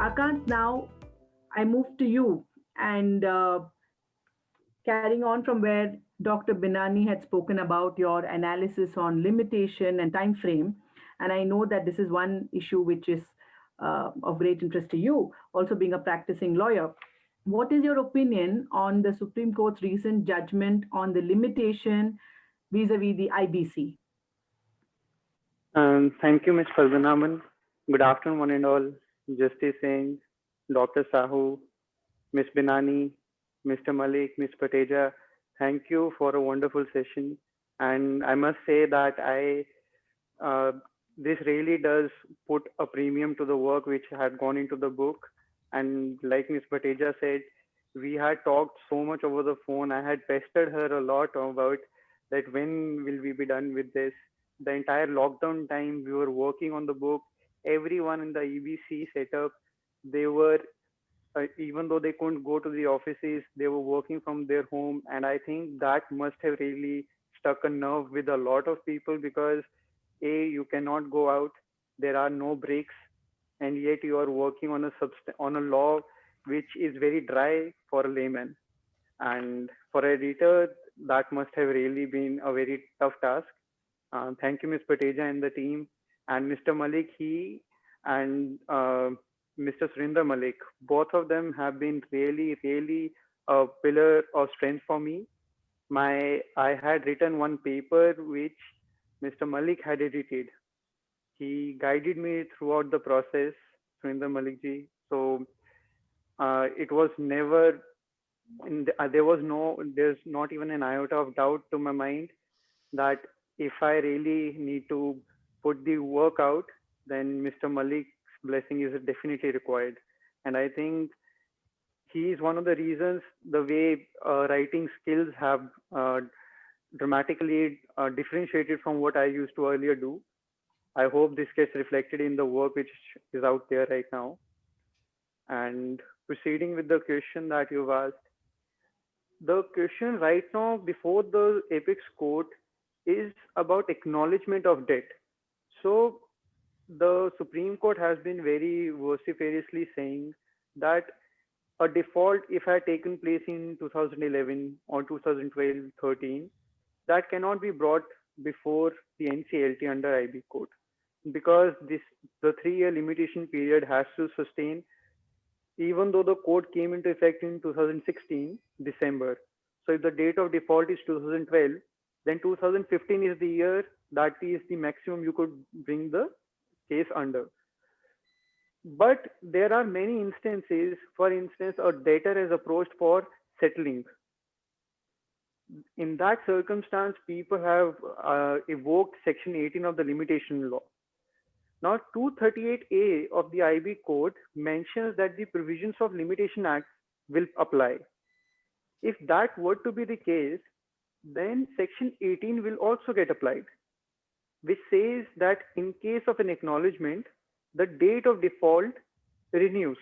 Akant, now I move to you and carrying on from where Dr. Binani had spoken about your analysis on limitation and time frame, and I know that this is one issue which is of great interest to you, also being a practicing lawyer. What is your opinion on the Supreme Court's recent judgment on the limitation vis-a-vis the IBC? Thank you, Ms. Fazanaman. Good afternoon, one and all. Justice Singh, Dr. Sahu, Ms. Binani, Mr. Malik, Ms. Pateja. Thank you for a wonderful session. And I must say that uh, this really does put a premium to the work which had gone into the book. And like Ms. Pateja said, we had talked so much over the phone. I had pestered her a lot about that when will we be done with this. The entire lockdown time, we were working on the book. Everyone in the EBC setup, they were even though they couldn't go to the offices, they were working from their home. And I think that must have really stuck a nerve with a lot of people because A, you cannot go out, there are no breaks, and yet you are working on on a law which is very dry for a layman. And for a reader, that must have really been a very tough task. Thank you, Ms. Pateja and the team. And Mr. Malik, he and Mr. Surinder Malik, both of them have been really a pillar of strength for me. I had written one paper which Mr. Malik had edited. He guided me throughout the process, Surinder Malik ji. So it was never, there's not even an iota of doubt to my mind that if I really need to put the work out, then Mr. Malik's blessing is definitely required. And I think he is one of the reasons the way writing skills have dramatically differentiated from what I used to earlier do. I hope this gets reflected in the work which is out there right now. And proceeding with the question that you've asked, the question right now before the apex court is about acknowledgement of debt. So the Supreme Court has been very vociferously saying that a default, if had taken place in 2011 or 2012-13, that cannot be brought before the NCLT under IB code because the 3-year limitation period has to sustain even though the code came into effect in 2016 December. So if the date of default is 2012, then 2015 is the year that is the maximum you could bring the case under. But there are many instances, for instance, a debtor is approached for settling. In that circumstance, people have evoked Section 18 of the limitation law. Now, 238A of the IB Code mentions that the provisions of Limitation Act will apply. If that were to be the case, then Section 18 will also get applied, which says that in case of an acknowledgement, the date of default renews.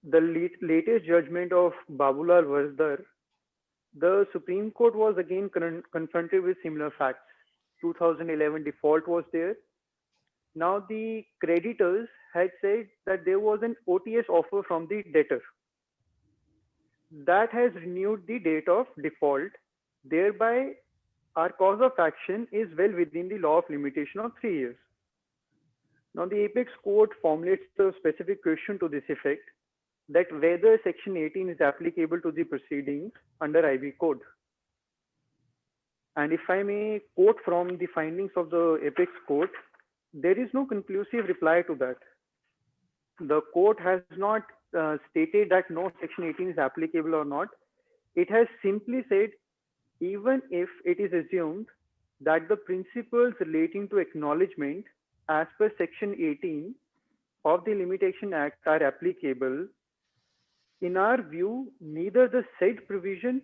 The latest judgment of Babulal Vazdar, the Supreme Court was again confronted with similar facts. 2011 default was there. Now the creditors had said that there was an OTS offer from the debtor. That has renewed the date of default. Thereby, our cause of action is well within the law of limitation of 3 years. Now, the Apex Court formulates a specific question to this effect that whether Section 18 is applicable to the proceedings under IB Code. And if I may quote from the findings of the Apex Court, there is no conclusive reply to that. The court has not stated that no Section 18 is applicable or not. It has simply said, even if it is assumed that the principles relating to acknowledgement as per Section 18 of the Limitation Act are applicable, in our view, neither the said provision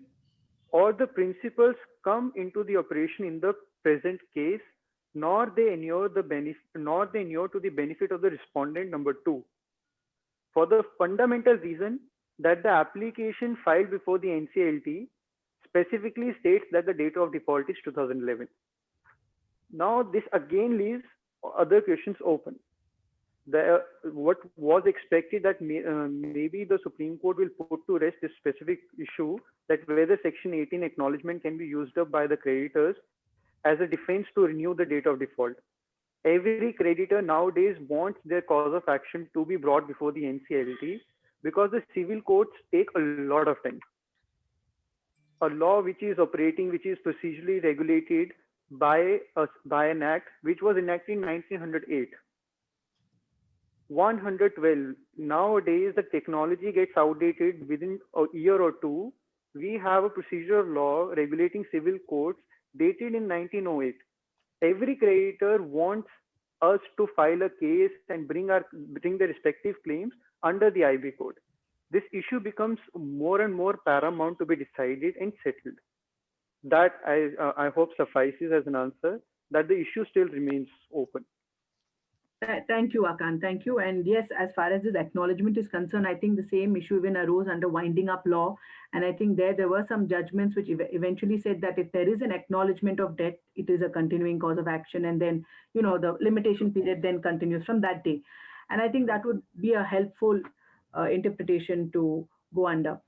or the principles come into the operation in the present case, nor they inure to the benefit of the respondent number 2, for the fundamental reason that the application filed before the NCLT specifically states that the date of default is 2011. Now, this again leaves other questions open. what was expected that maybe the Supreme Court will put to rest this specific issue, that whether Section 18 acknowledgement can be used up by the creditors as a defense to renew the date of default. Every creditor nowadays wants their cause of action to be brought before the NCLT because the civil courts take a lot of time. A law which is operating, which is procedurally regulated by an act which was enacted in 1908. 112. Nowadays, the technology gets outdated within a year or two. We have a procedural law regulating civil courts dated in 1908. Every creditor wants us to file a case and bring the respective claims under the IB code. This issue becomes more and more paramount to be decided and settled. That I hope suffices as an answer, that the issue still remains open. Thank you, Akan. Thank you. And yes, as far as this acknowledgement is concerned, I think the same issue even arose under winding up law. And I think there were some judgments which eventually said that if there is an acknowledgement of debt, it is a continuing cause of action. And then, the limitation period then continues from that day. And I think that would be a helpful interpretation to go under.